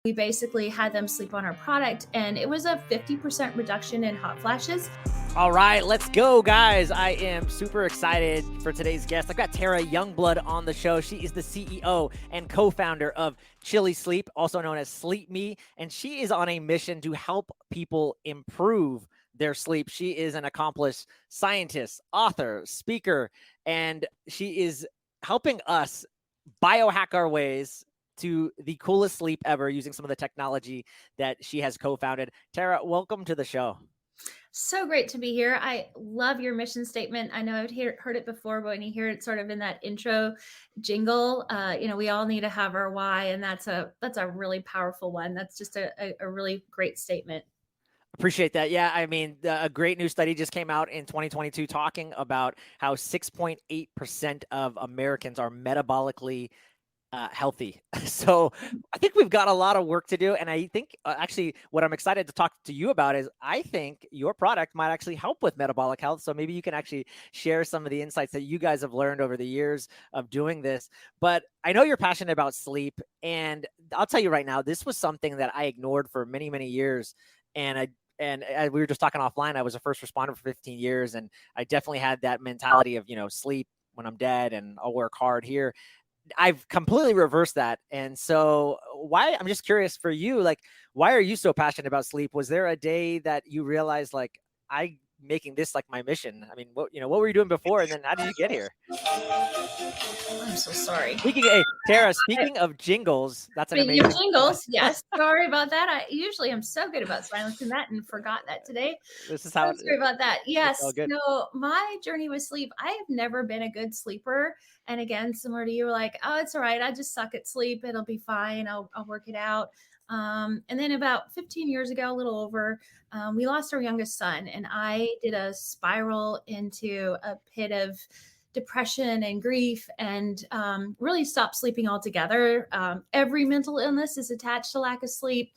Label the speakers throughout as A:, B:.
A: We basically had them sleep on our product, and it was a 50% reduction in hot flashes.
B: All right, let's go, guys. I am super excited for today's guest. I've got Tara Youngblood on the show. She is the CEO and co-founder of Chili Sleep, also known as Sleep Me, and she is on a mission to help people improve their sleep. She is an accomplished scientist, author, speaker, and she is helping us biohack our ways to the coolest sleep ever using some of the technology that she has co-founded. Tara, welcome to the show.
A: So great to be here. I love your mission statement. I know I've heard it before, but when you hear it sort of in that intro jingle, we all need to have our why, and that's a really powerful one. That's just a really great statement.
B: Appreciate that. Yeah, I mean, a great new study just came out in 2022 talking about how 6.8% of Americans are metabolically healthy. So I think we've got a lot of work to do. And I think actually what I'm excited to talk to you about is I think your product might actually help with metabolic health. So maybe you can actually share some of the insights that you guys have learned over the years of doing this. But I know you're passionate about sleep. And I'll tell you right now, this was something that I ignored for many, many years. And we were just talking offline. I was a first responder for 15 years. And I definitely had that mentality of, sleep when I'm dead and I'll work hard here. I've completely reversed that. And so I'm just curious for you, like, why are you so passionate about sleep? Was there a day that you realized like making this like my mission? I mean, what were you doing before? And then how did you get here?
A: I'm so sorry.
B: Hey, Tara, speaking of jingles, that's an
A: Speaking of
B: amazing
A: jingles, yes. Sorry about that. I usually am so good about silencing that and forgot that today.
B: This is
A: So
B: how
A: sorry about that.
B: it's all
A: Yes.
B: good.
A: My journey with sleep, I have never been a good sleeper. And again, similar to you, like, oh, it's all right. I just suck at sleep. It'll be fine. I'll work it out. And then about 15 years ago, a little over, we lost our youngest son, and I did a spiral into a pit of depression and grief, and really stopped sleeping altogether. Every mental illness is attached to lack of sleep.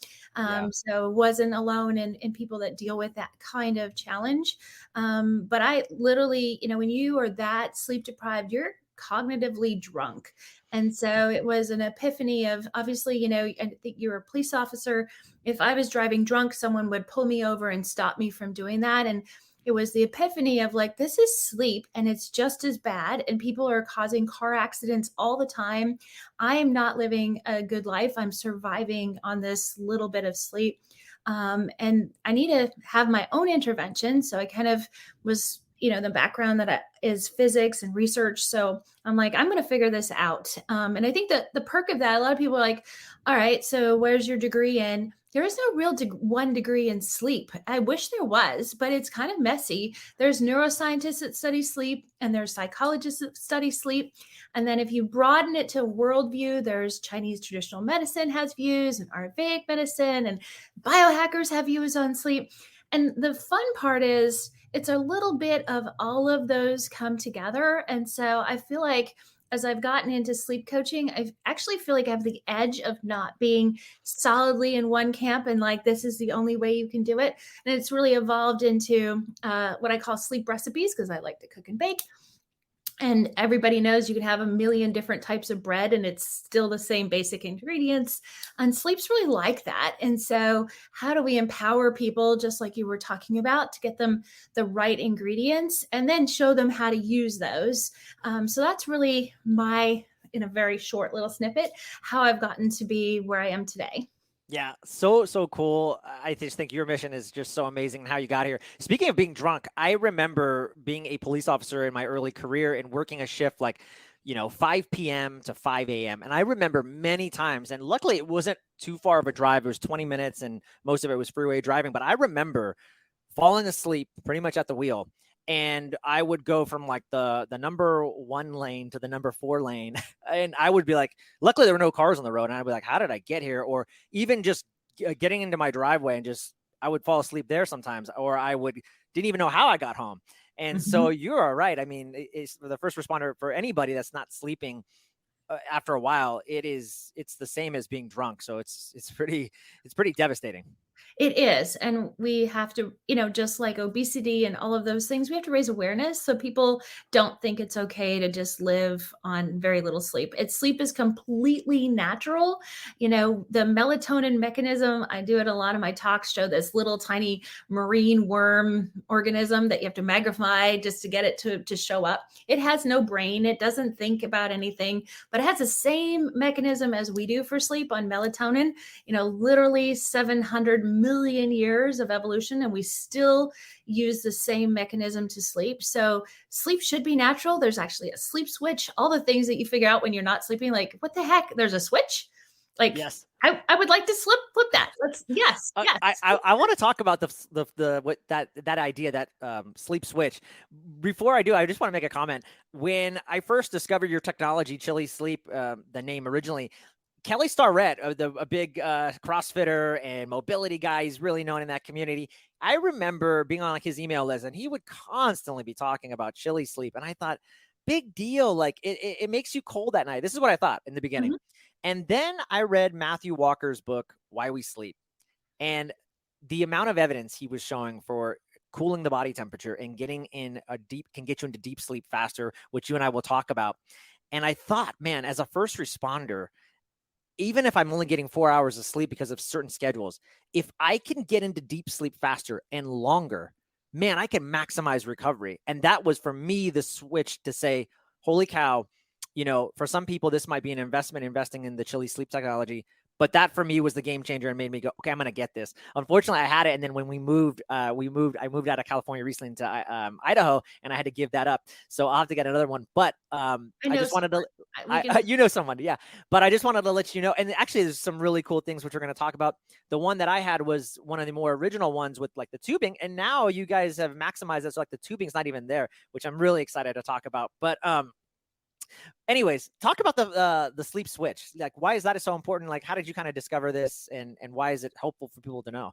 A: So wasn't alone in people that deal with that kind of challenge. But I literally, when you are that sleep deprived, you're cognitively drunk. And so it was an epiphany of, obviously, I think you're a police officer. If I was driving drunk, someone would pull me over and stop me from doing that. And it was the epiphany of like, this is sleep and it's just as bad. And people are causing car accidents all the time. I am not living a good life. I'm surviving on this little bit of sleep. And I need to have my own intervention. So I kind of was, the background is physics and research. So I'm like, I'm going to figure this out. And I think that the perk of that, a lot of people are like, all right, so where's your degree in? There is no real one degree in sleep. I wish there was, but it's kind of messy. There's neuroscientists that study sleep, and there's psychologists that study sleep. And then if you broaden it to worldview, there's Chinese traditional medicine has views, and Ayurvedic medicine, and biohackers have views on sleep. And the fun part is it's a little bit of all of those come together. And so I feel like as I've gotten into sleep coaching, I actually feel like I have the edge of not being solidly in one camp and like, this is the only way you can do it. And it's really evolved into what I call sleep recipes, because I like to cook and bake. And everybody knows you can have a million different types of bread and it's still the same basic ingredients. And sleep's really like that. And so how do we empower people, just like you were talking about, to get them the right ingredients and then show them how to use those? So that's really in a very short little snippet, how I've gotten to be where I am today.
B: Yeah, so cool. I just think your mission is just so amazing how you got here. Speaking of being drunk, I remember being a police officer in my early career and working a shift like, 5 p.m. to 5 a.m. And I remember many times, and luckily it wasn't too far of a drive. It was 20 minutes and most of it was freeway driving. But I remember falling asleep pretty much at the wheel. And I would go from like the number 1 lane to the number 4 lane. And I would be like, luckily there were no cars on the road. And I'd be like, how did I get here? Or even just getting into my driveway and I would fall asleep there sometimes, or didn't even know how I got home. And so you're all right. I mean, it's the first responder for anybody that's not sleeping after a while, it's the same as being drunk. So it's pretty devastating.
A: It is. And we have to, just like obesity and all of those things, we have to raise awareness so people don't think it's okay to just live on very little sleep. Sleep is completely natural. The melatonin mechanism, I do it a lot of my talks, show this little tiny marine worm organism that you have to magnify just to get it to show up. It has no brain, it doesn't think about anything, but it has the same mechanism as we do for sleep on melatonin. Literally 700 million years of evolution, and we still use the same mechanism to sleep. So sleep should be natural. There's actually a sleep switch. All the things that you figure out when you're not sleeping, like, what the heck? There's a switch. Like,
B: Yes.
A: I would like to flip that. Yes, yes.
B: I want to talk about the what that idea, that sleep switch. Before I do, I just want to make a comment. When I first discovered your technology, Chili Sleep, the name originally, Kelly Starrett, a big CrossFitter and mobility guy, he's really known in that community. I remember being on like his email list, and he would constantly be talking about Chili Sleep, and I thought, big deal, like it makes you cold at night. This is what I thought in the beginning.
A: Mhm.
B: And then I read Matthew Walker's book, Why We Sleep, and the amount of evidence he was showing for cooling the body temperature and getting in can get you into deep sleep faster, which you and I will talk about. And I thought, man, as a first responder, even if I'm only getting 4 hours of sleep because of certain schedules, if I can get into deep sleep faster and longer, man, I can maximize recovery. And that was for me the switch to say, holy cow, for some people, this might be an investment investing in the Chili sleep technology. But that for me was the game changer and made me go, okay, I'm going to get this. Unfortunately, I had it. And then when I moved out of California recently into Idaho, and I had to give that up. So I'll have to get another one. But
A: I
B: I
A: know
B: just wanted to,
A: we can.
B: you know, someone, yeah. But I just wanted to let you know. And actually, there's some really cool things which we're going to talk about. The one that I had was one of the more original ones with like the tubing. And now you guys have maximized it. So like the tubing's not even there, which I'm really excited to talk about. But anyways, talk about the sleep switch. Like, why is that so important? Like, how did you kind of discover this, and why is it helpful for people to know?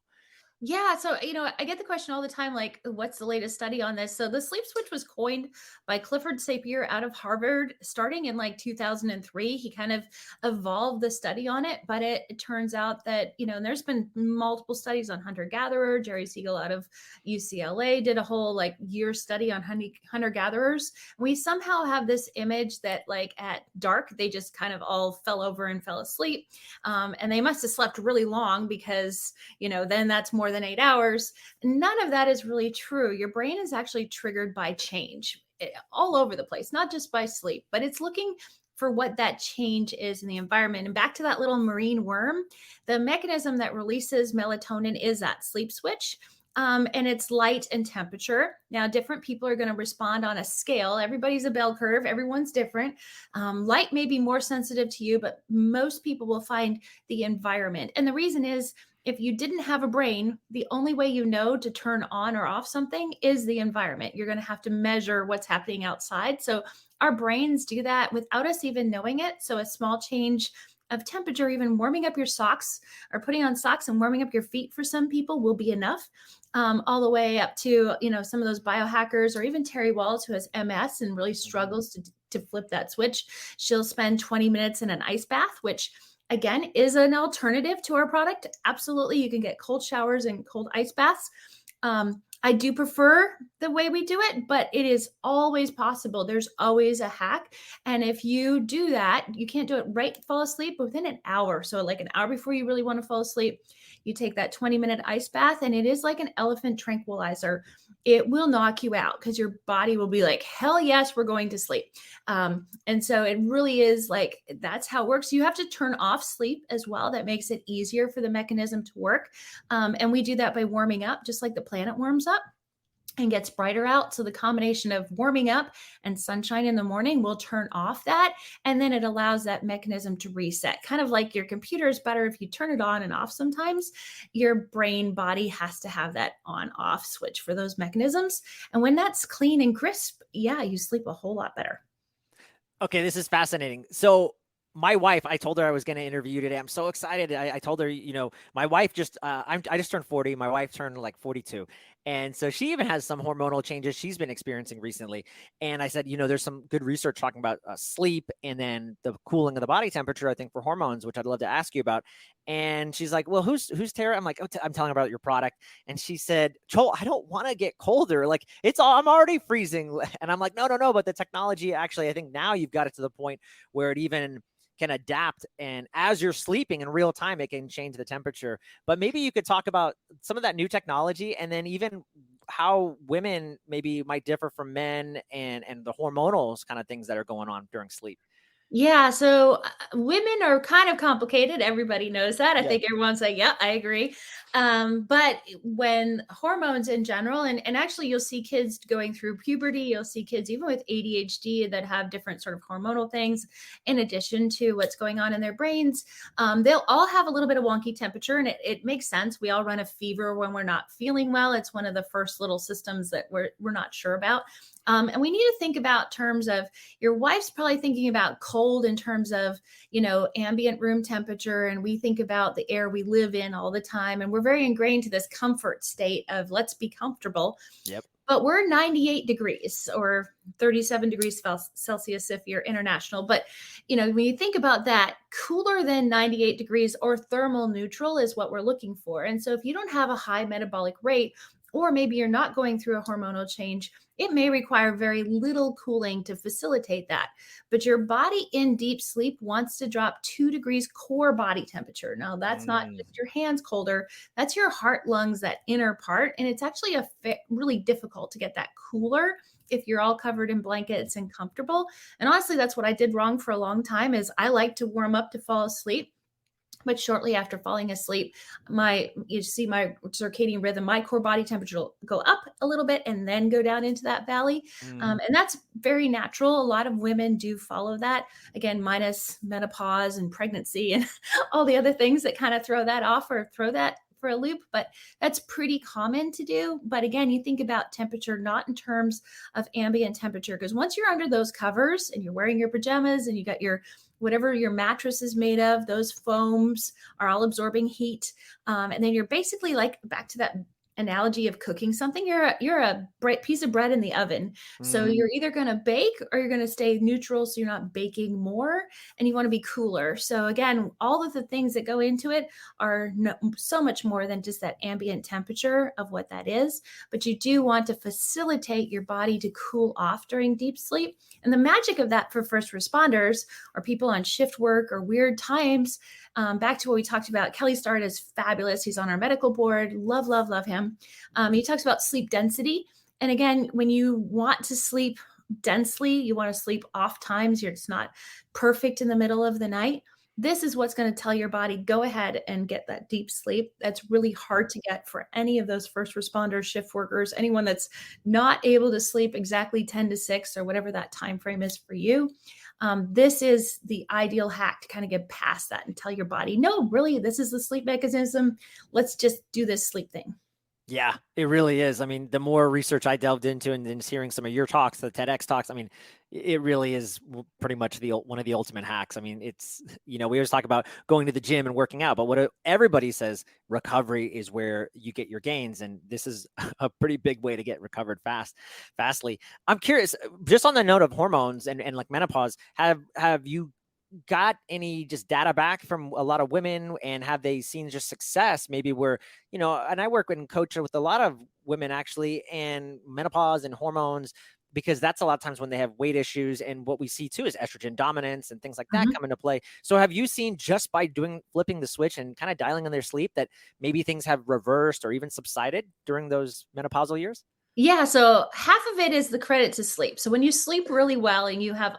A: Yeah, so I get the question all the time, like, what's the latest study on this? So the sleep switch was coined by Clifford Sapir out of Harvard, starting in like 2003. He kind of evolved the study on it, but it turns out that and there's been multiple studies on hunter gatherer. Jerry Siegel out of UCLA did a whole like year study on hunter gatherers. We somehow have this image that like at dark they just kind of all fell over and fell asleep, and they must have slept really long because then that's more than 8 hours. None of that is really true. Your brain is actually triggered by change all over the place, not just by sleep, but it's looking for what that change is in the environment. And back to that little marine worm, the mechanism that releases melatonin is that sleep switch. And it's light and temperature. Now, different people are going to respond on a scale. Everybody's a bell curve. Everyone's different. Light may be more sensitive to you, but most people will find the environment. And the reason is if you didn't have a brain, the only way you know to turn on or off something is the environment. You're going to have to measure what's happening outside. So our brains do that without us even knowing it. So a small change of temperature, even warming up your socks or putting on socks and warming up your feet for some people will be enough. All the way up to some of those biohackers, or even Terry Walls, who has MS and really struggles to flip that switch. She'll spend 20 minutes in an ice bath, which again is an alternative to our product. Absolutely, you can get cold showers and cold ice baths. I do prefer the way we do it, but it is always possible. There's always a hack. And if you do that, you can't do it right to fall asleep, but within an hour. So like an hour before you really want to fall asleep, you take that 20-minute ice bath, and it is like an elephant tranquilizer. It will knock you out because your body will be like, hell yes, we're going to sleep. And so it really is like, that's how it works. You have to turn off sleep as well. That makes it easier for the mechanism to work. And we do that by warming up, just like the planet warms up and gets brighter out. So the combination of warming up and sunshine in the morning will turn off that. And then it allows that mechanism to reset. Kind of like your computer is better if you turn it on and off sometimes. Your brain body has to have that on off switch for those mechanisms. And when that's clean and crisp, yeah, you sleep a whole lot better.
B: Okay, this is fascinating. So my wife, I told her I was going to interview you today. I'm so excited. I told her, my wife I just turned 40. My wife turned like 42. And so she even has some hormonal changes she's been experiencing recently. And I said, there's some good research talking about sleep and then the cooling of the body temperature, I think, for hormones, which I'd love to ask you about. And she's like, well, who's Tara? I'm like, oh, I'm telling her about your product. And she said, Joel, I don't want to get colder. Like I'm already freezing. And I'm like, no, no, no. But the technology, actually, I think now you've got it to the point where it even can adapt. And as you're sleeping in real time, it can change the temperature. But maybe you could talk about some of that new technology, and then even how women maybe might differ from men, and the hormonal kind of things that are going on during sleep.
A: Yeah, so women are kind of complicated. Everybody knows that. I
B: Yeah.
A: think everyone's like, yeah, I agree. But when hormones in general, and actually you'll see kids going through puberty, you'll see kids even with ADHD that have different sort of hormonal things in addition to what's going on in their brains. They'll all have a little bit of wonky temperature, and it makes sense. We all run a fever when we're not feeling well. It's one of the first little systems that we're not sure about. And we need to think about terms of your wife's probably thinking about cold in terms of, ambient room temperature. And we think about the air we live in all the time. And we're very ingrained to this comfort state of let's be comfortable.
B: Yep.
A: But we're 98 degrees or 37 degrees Celsius if you're international. But, when you think about that, cooler than 98 degrees or thermal neutral is what we're looking for. And so if you don't have a high metabolic rate, or maybe you're not going through a hormonal change, it may require very little cooling to facilitate that. But your body in deep sleep wants to drop 2 degrees core body temperature. Now, that's not
B: Mm.
A: just your hands colder, that's your heart, lungs, that inner part. And it's actually really difficult to get that cooler if you're all covered in blankets and comfortable. And honestly, that's what I did wrong for a long time is I like to warm up to fall asleep. But shortly after falling asleep, you see my circadian rhythm, my core body temperature will go up a little bit and then go down into that valley.
B: Mm.
A: And that's very natural. A lot of women do follow that, again, minus menopause and pregnancy and all the other things that kind of throw that off or throw that for a loop. But that's pretty common to do. But again, you think about temperature not in terms of ambient temperature, because once you're under those covers and you're wearing your pajamas and you got your whatever your mattress is made of, those foams are all absorbing heat. And then you're basically like back to that analogy of cooking something. You're a bright piece of bread in the oven. So
B: Mm.
A: you're either going to bake or you're going to stay neutral. So you're not baking more and you want to be cooler. So again, all of the things that go into it are so much more than just that ambient temperature of what that is. But you do want to facilitate your body to cool off during deep sleep. And the magic of that for first responders or people on shift work or weird times, back to what we talked about, Kelly Starrett is fabulous. He's on our medical board. Love, love, love him. He talks about sleep density. And again, when you want to sleep densely, you want to sleep off times, it's not perfect in the middle of the night. This is what's going to tell your body, go ahead and get that deep sleep. That's really hard to get for any of those first responders, shift workers, anyone that's not able to sleep exactly 10 to 6 or whatever that time frame is for you. This is the ideal hack to kind of get past that and tell your body, no, really, this is the sleep mechanism. Let's just do this sleep thing.
B: Yeah, it really is. I mean, the more research I delved into, and then hearing some of your talks, the TEDx talks, I mean, it really is pretty much one of the ultimate hacks. I mean, it's, we always talk about going to the gym and working out, but what everybody says, recovery is where you get your gains. And this is a pretty big way to get recovered fastly. I'm curious, just on the note of hormones and like menopause, have you got any just data back from a lot of women, and have they seen just success maybe where, and I work and coach with a lot of women actually, and menopause and hormones, because that's a lot of times when they have weight issues, and what we see too is estrogen dominance and things like that come into play. So have you seen, just by flipping the switch and kind of dialing on their sleep, that maybe things have reversed or even subsided during those menopausal years?
A: Yeah, so half of it is the credit to sleep. So when you sleep really well and you have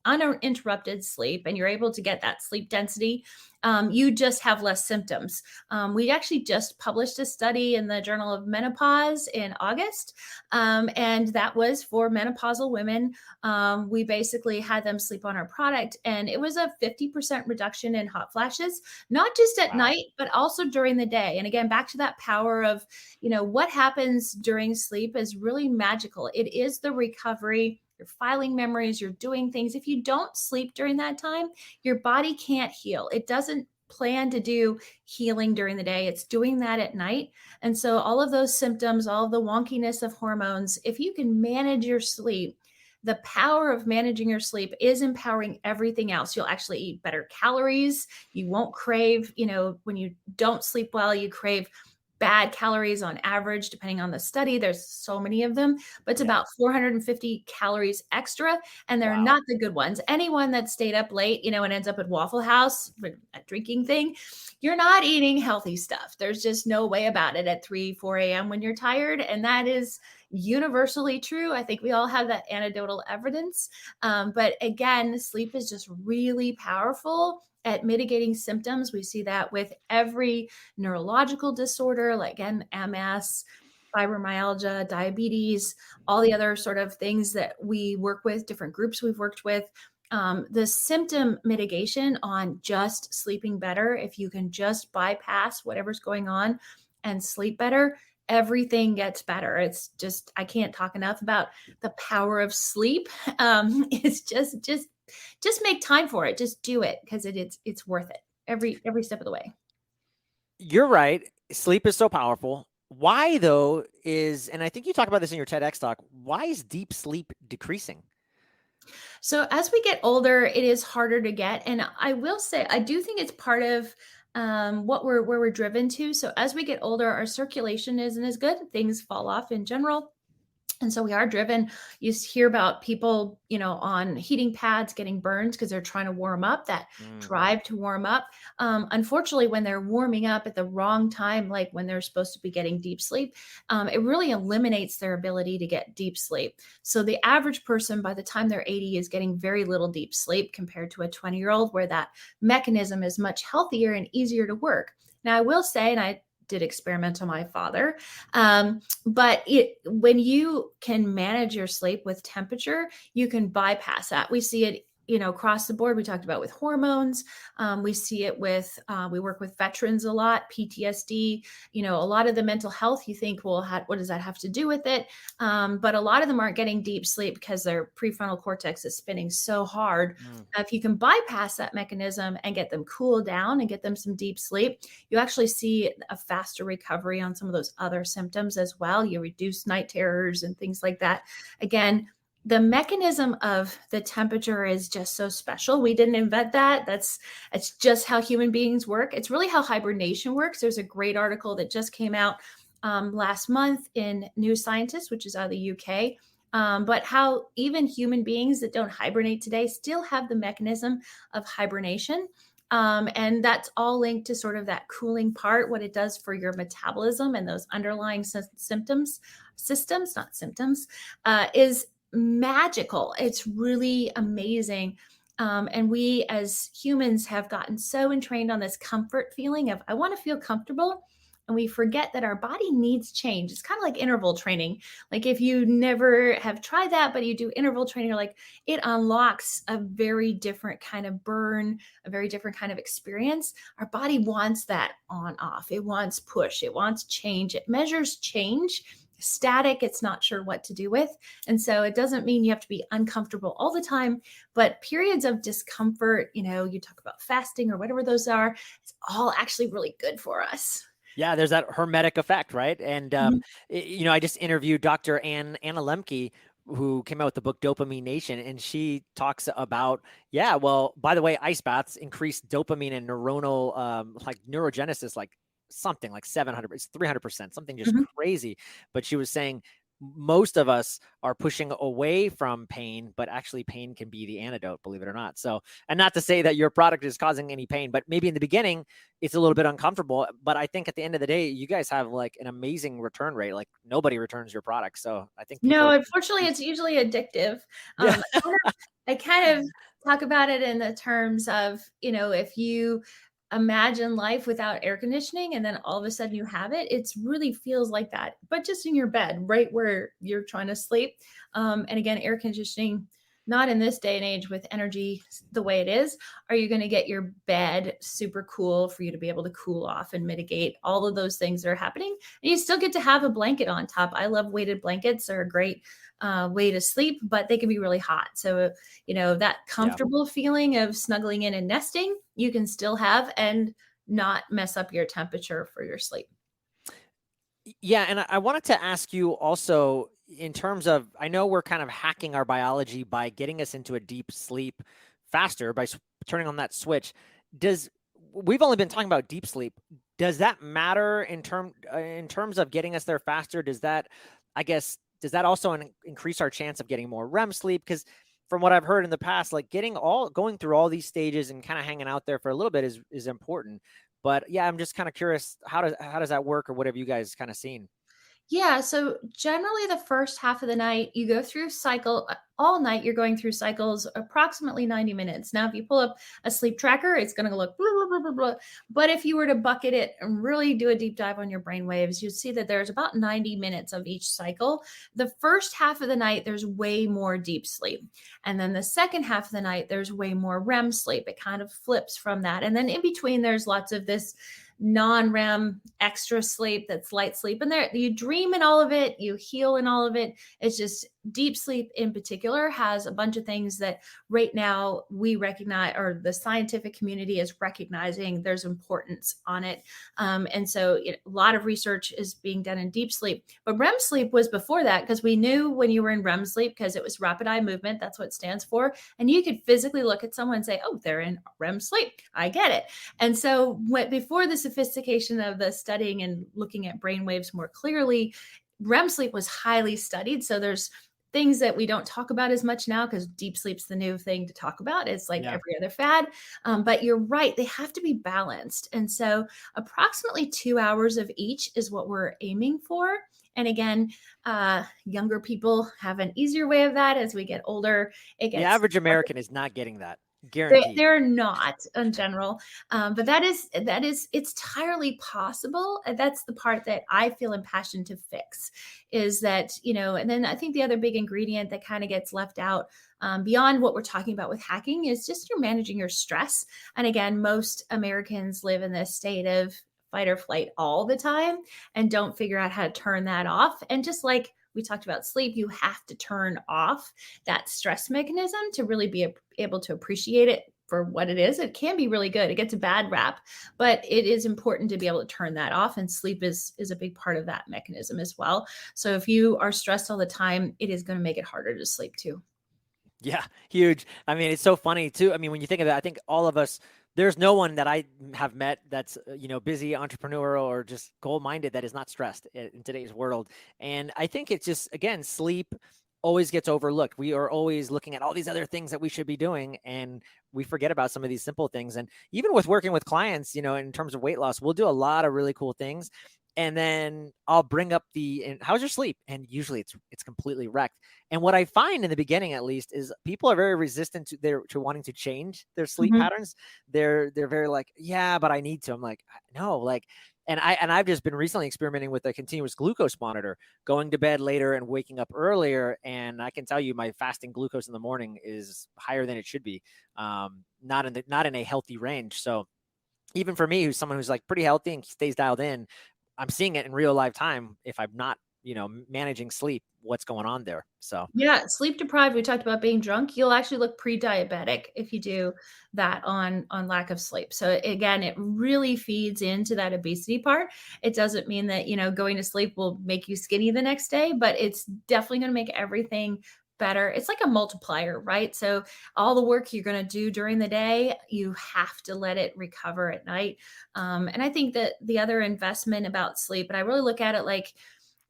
A: uninterrupted sleep and you're able to get that sleep density, you just have less symptoms. We actually just published a study in the Journal of Menopause in August, and that was for menopausal women. We basically had them sleep on our product, and it was a 50% reduction in hot flashes, not just at
B: Wow.
A: night, but also during the day. And again, back to that power of, what happens during sleep is really magical. It is the recovery. You're filing memories, you're doing things. If you don't sleep during that time, your body can't heal. It doesn't plan to do healing during the day. It's doing that at night. And so all of those symptoms, all of the wonkiness of hormones, if you can manage your sleep, the power of managing your sleep is empowering everything else. You'll actually eat better calories. You won't crave, when you don't sleep well, you crave bad calories on average, depending on the study. There's so many of them, but it's
B: Yeah.
A: about 450 calories extra, and they're
B: Wow.
A: not the good ones. Anyone that stayed up late, and ends up at Waffle House for a drinking thing, you're not eating healthy stuff. There's just no way about it at 3, 4 a.m. when you're tired. And that is universally true. I think we all have that anecdotal evidence. But again, sleep is just really powerful at mitigating symptoms. We see that with every neurological disorder, like MS, fibromyalgia, diabetes, all the other sort of things that we work with, different groups we've worked with. The symptom mitigation on just sleeping better, if you can just bypass whatever's going on and sleep better, everything gets better. It's just, I can't talk enough about the power of sleep. It's just make time for it. Just do it, because it's worth it every step of the way.
B: You're right. Sleep is so powerful. Why though is, and I think you talk about this in your TEDx talk, why is deep sleep decreasing?
A: So as we get older, it is harder to get. And I will say, I do think it's part of what where we're driven to. So as we get older, our circulation isn't as good. Things fall off in general. And so we are driven. You hear about people, on heating pads getting burned because they're trying to warm up, that
B: Mm,
A: drive to warm up. Unfortunately, when they're warming up at the wrong time, like when they're supposed to be getting deep sleep, it really eliminates their ability to get deep sleep. So the average person, by the time they're 80, is getting very little deep sleep compared to a 20-year-old, where that mechanism is much healthier and easier to work. Now, I will say, and I did experiment on my father. But when you can manage your sleep with temperature, you can bypass that. We see it, across the board. We talked about with hormones. We see it with, we work with veterans a lot, PTSD, a lot of the mental health. You think, well, what does that have to do with it? But a lot of them aren't getting deep sleep because their prefrontal cortex is spinning so hard.
B: mm.
A: If you can bypass that mechanism and get them cool down and get them some deep sleep, you actually see a faster recovery on some of those other symptoms as well. You reduce night terrors and things like that. Again, the mechanism of the temperature is just so special. We didn't invent that. It's just how human beings work. It's really how hibernation works. There's a great article that just came out last month in New Scientist, which is out of the UK. But how even human beings that don't hibernate today still have the mechanism of hibernation. And that's all linked to sort of that cooling part, what it does for your metabolism and those underlying systems, not symptoms, is magical. It's really amazing. And we as humans have gotten so entrained on this comfort feeling of, I want to feel comfortable. And we forget that our body needs change. It's kind of like interval training. Like if you never have tried that, but you do interval training, you're like, it unlocks a very different kind of burn, a very different kind of experience. Our body wants that on off. It wants push. It wants change. It measures change. Static, it's not sure what to do with. And so it doesn't mean you have to be uncomfortable all the time, but periods of discomfort, you talk about fasting or whatever those are, it's all actually really good for us.
B: Yeah, there's that hermetic effect, right? And
A: Mhm.
B: I just interviewed Dr. Anna Lemke, who came out with the book Dopamine Nation, and she talks about, yeah, well, by the way, ice baths increase dopamine and neuronal like neurogenesis, like something like 700, it's 300%, something just
A: Mhm.
B: crazy. But she was saying most of us are pushing away from pain, but actually pain can be the antidote, believe it or not. So, and not to say that your product is causing any pain, but maybe in the beginning it's a little bit uncomfortable. But I think at the end of the day, you guys have like an amazing return rate. Like nobody returns your product. So I think people
A: No,
B: are,
A: unfortunately, it's usually addictive.
B: yeah,
A: Um, I kind of talk about it in the terms of, if you imagine life without air conditioning and then all of a sudden you have it, it's really feels like that, but just in your bed, right where you're trying to sleep. And again, air conditioning, not in this day and age with energy the way it is, are you going to get your bed super cool for you to be able to cool off and mitigate all of those things that are happening. And you still get to have a blanket on top. I love weighted blankets. They're a great way to sleep, but they can be really hot. So, that
B: yeah.
A: comfortable feeling of snuggling in and nesting, you can still have and not mess up your temperature for your sleep.
B: Yeah, and I wanted to ask you also, in terms of, I know we're kind of hacking our biology by getting us into a deep sleep faster by turning on that switch. Does We've only been talking about deep sleep. Does that matter in terms of getting us there faster? Does that, I guess, does that also increase our chance of getting more REM sleep? Because from what I've heard in the past, like going through all these stages and kind of hanging out there for a little bit is important. But yeah, I'm just kind of curious, how does that work, or what have you guys kind of seen?
A: Yeah, so generally the first half of the night, you go through all night, you're going through cycles approximately 90 minutes. Now, if you pull up a sleep tracker, it's going to look blah, blah, blah, blah, blah. But if you were to bucket it and really do a deep dive on your brain waves, you'd see that there's about 90 minutes of each cycle. The first half of the night, there's way more deep sleep. And then the second half of the night, there's way more REM sleep. It kind of flips from that. And then in between, there's lots of this non-REM extra sleep that's light sleep. And there you dream in all of it, you heal in all of it. It's just deep sleep in particular has a bunch of things that right now we recognize, or the scientific community is recognizing there's importance on it. And so a lot of research is being done in deep sleep. But REM sleep was before that, because we knew when you were in REM sleep, because it was rapid eye movement, that's what it stands for. And you could physically look at someone and say, oh, they're in REM sleep. I get it. And so before the sophistication of the studying and looking at brain waves more clearly, REM sleep was highly studied. So there's things that we don't talk about as much now, because deep sleep's the new thing to talk about. It's like
B: Yeah.
A: every other fad. But you're right, they have to be balanced. And so approximately 2 hours of each is what we're aiming for. And again, younger people have an easier way of that. As we get older, it
B: The
A: gets
B: average American is not getting that,
A: they,
B: guaranteed.
A: they're not in general, but that is it's entirely possible. And that's the part that I feel impassioned to fix, is that and then I think the other big ingredient that kind of gets left out, beyond what we're talking about with hacking, is just you're managing your stress. And again, most Americans live in this state of fight or flight all the time and don't figure out how to turn that off. And just like we talked about sleep, you have to turn off that stress mechanism to really be able to appreciate it for what it is. It can be really good. It gets a bad rap, but it is important to be able to turn that off. And sleep is a big part of that mechanism as well. So if you are stressed all the time, it is going to make it harder to sleep too.
B: Yeah, huge. I mean, it's so funny too. I mean, when you think of that, I think all of us, there's no one that I have met that's, busy, entrepreneurial, or just goal minded that is not stressed in today's world. And I think it's just, again, sleep always gets overlooked. We are always looking at all these other things that we should be doing, and we forget about some of these simple things. And even with working with clients, in terms of weight loss, we'll do a lot of really cool things. And then I'll bring up how's your sleep? And usually it's completely wrecked. And what I find in the beginning, at least, is people are very resistant to wanting to change their sleep
A: Mhm.
B: patterns. They're very like, yeah, but I need to. I'm like, no, like, and I've just been recently experimenting with a continuous glucose monitor, going to bed later and waking up earlier. And I can tell you, my fasting glucose in the morning is higher than it should be, not in a healthy range. So even for me, who's someone who's like pretty healthy and stays dialed in, I'm seeing it in real live time. If I'm not, managing sleep, what's going on there? So
A: Yeah, sleep deprived, we talked about being drunk. You'll actually look pre-diabetic if you do that on lack of sleep. So again, it really feeds into that obesity part. It doesn't mean that, going to sleep will make you skinny the next day, but it's definitely going to make everything better. It's like a multiplier, right? So all the work you're going to do during the day, you have to let it recover at night. And I think that the other investment about sleep, and I really look at it like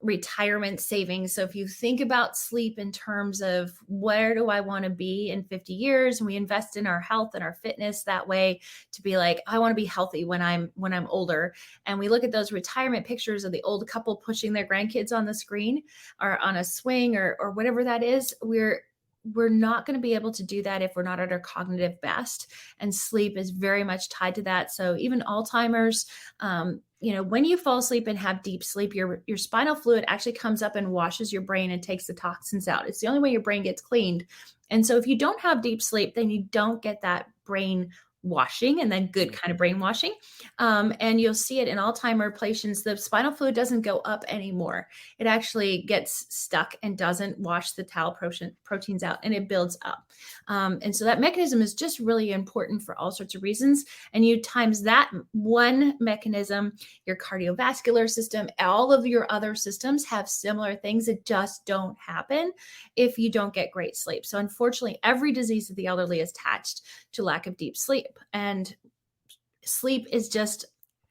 A: retirement savings. So if you think about sleep in terms of where do I want to be in 50 years, and we invest in our health and our fitness that way, to be like, I want to be healthy when I'm older. And we look at those retirement pictures of the old couple pushing their grandkids on the screen or on a swing or whatever that is, we're not going to be able to do that if we're not at our cognitive best. And sleep is very much tied to that. So even Alzheimer's, when you fall asleep and have deep sleep, your spinal fluid actually comes up and washes your brain and takes the toxins out. It's the only way your brain gets cleaned. And so if you don't have deep sleep, then you don't get that brain washing and then good kind of brainwashing. And you'll see it in Alzheimer patients. The spinal fluid doesn't go up anymore. It actually gets stuck and doesn't wash the tau proteins out, and it builds up. And so that mechanism is just really important for all sorts of reasons. And you times that one mechanism, your cardiovascular system, all of your other systems have similar things that just don't happen if you don't get great sleep. So unfortunately, every disease of the elderly is attached to lack of deep sleep. And sleep is just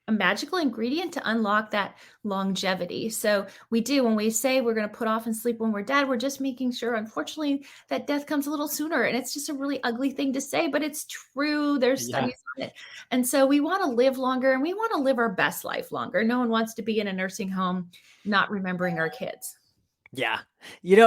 A: a magical ingredient to unlock that longevity. So we do, when we say we're going to put off and sleep when we're dead, we're just making sure, unfortunately, that death comes a little sooner. And it's just a really ugly thing to say, but it's true. There's
B: Yeah.
A: studies on it. And so we want to live longer, and we want to live our best life longer. No one wants to be in a nursing home not remembering our kids.
B: Yeah.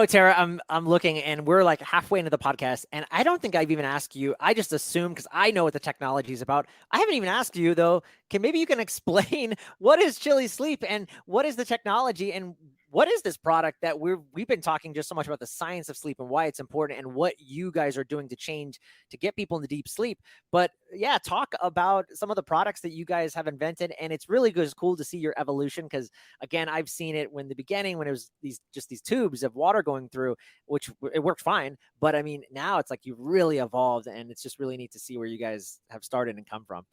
B: Tara, I'm looking and we're like halfway into the podcast, and I don't think I've even asked you. I just assume because I know what the technology is about. I haven't even asked you though. Maybe you can explain what is Chili Sleep and what is the technology and what is this product that we've been talking just so much about the science of sleep and why it's important and what you guys are doing to change to get people into deep sleep. But yeah, talk about some of the products that you guys have invented. And it's really good. It's cool to see your evolution because again, I've seen it when the beginning when it was these tubes of water going through, which it worked fine. But I mean, now it's like you've really evolved, and it's just really neat to see where you guys have started and come from.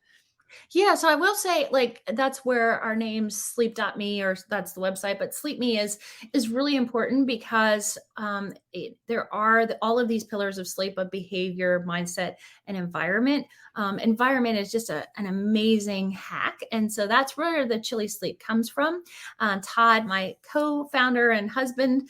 A: Yeah, so I will say, like, that's where our name sleep.me, or that's the website, but sleep me is really important because there are all of these pillars of sleep of behavior, mindset, and environment. Environment is just an amazing hack, and so that's where the Chili Sleep comes from. Todd, my co-founder and husband,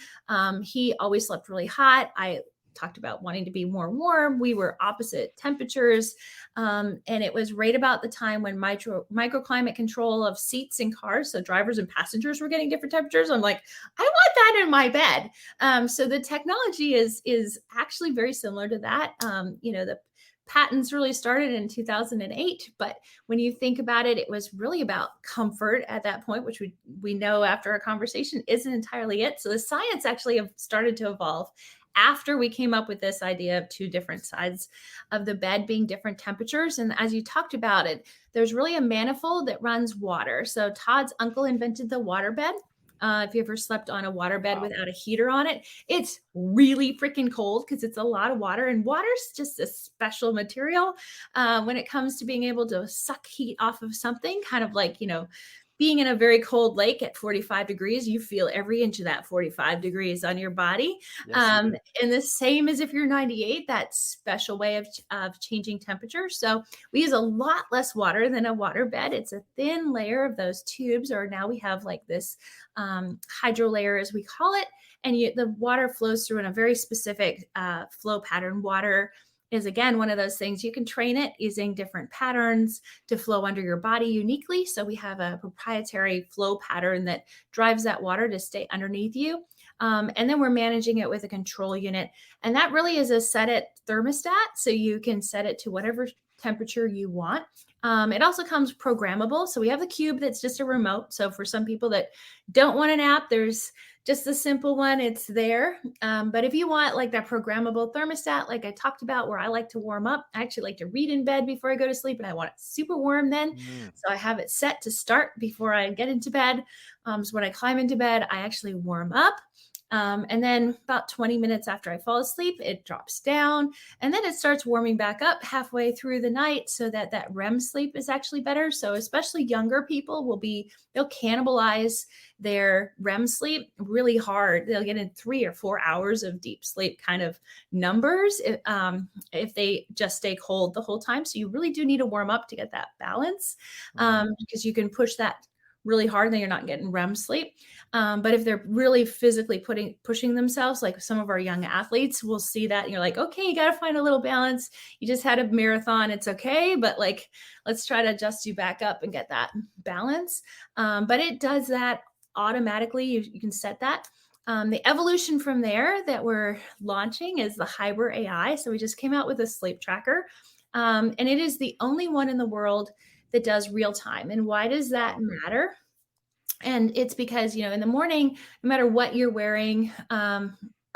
A: he always slept really hot. I talked about wanting to be more warm. We were opposite temperatures. And it was right about the time when microclimate control of seats in cars, so drivers and passengers were getting different temperatures. I'm like, I want that in my bed. So the technology is actually very similar to that. The patents really started in 2008, but when you think about it, it was really about comfort at that point, which we know after our conversation isn't entirely it. So the science actually have started to evolve after we came up with this idea of two different sides of the bed being different temperatures. And as you talked about it, there's really a manifold that runs water. So Todd's uncle invented the water bed. If you ever slept on a water bed without a heater on it, it's really freaking cold because it's a lot of water. And water's just a special material when it comes to being able to suck heat off of something, kind of like, being in a very cold lake at 45 degrees, you feel every inch of that 45 degrees on your body.
B: Yes,
A: And the same as if you're 98, that special way of changing temperature. So we use a lot less water than a water bed. It's a thin layer of those tubes, or now we have like this hydro layer, as we call it. And the water flows through in a very specific flow pattern. Water is, again, one of those things you can train it using different patterns to flow under your body uniquely. So we have a proprietary flow pattern that drives that water to stay underneath you. And then we're managing it with a control unit. And that really is a set it thermostat. So you can set it to whatever temperature you want. It also comes programmable. So we have the cube that's just a remote. So for some people that don't want an app, there's just the simple one, it's there. But if you want like that programmable thermostat, like I talked about, where I like to warm up, I actually like to read in bed before I go to sleep, and I want it super warm then. So I have it set to start before I get into bed. So when I climb into bed, I actually warm up. And then about 20 minutes after I fall asleep, it drops down, and then it starts warming back up halfway through the night so that REM sleep is actually better. So especially younger people they'll cannibalize their REM sleep really hard. They'll get in 3 or 4 hours of deep sleep kind of numbers if they just stay cold the whole time. So you really do need to warm up to get that balance because you can push that really hard and then you're not getting REM sleep. But if they're really physically pushing themselves, like some of our young athletes, we'll see that and you're like, okay, you got to find a little balance. You just had a marathon. It's okay. But like, let's try to adjust you back up and get that balance. But it does that automatically. You can set that. The evolution from there that we're launching is the Hyper AI. So we just came out with a sleep tracker. And it is the only one in the world that does real time. And why does that matter? And it's because, in the morning, no matter what you're wearing,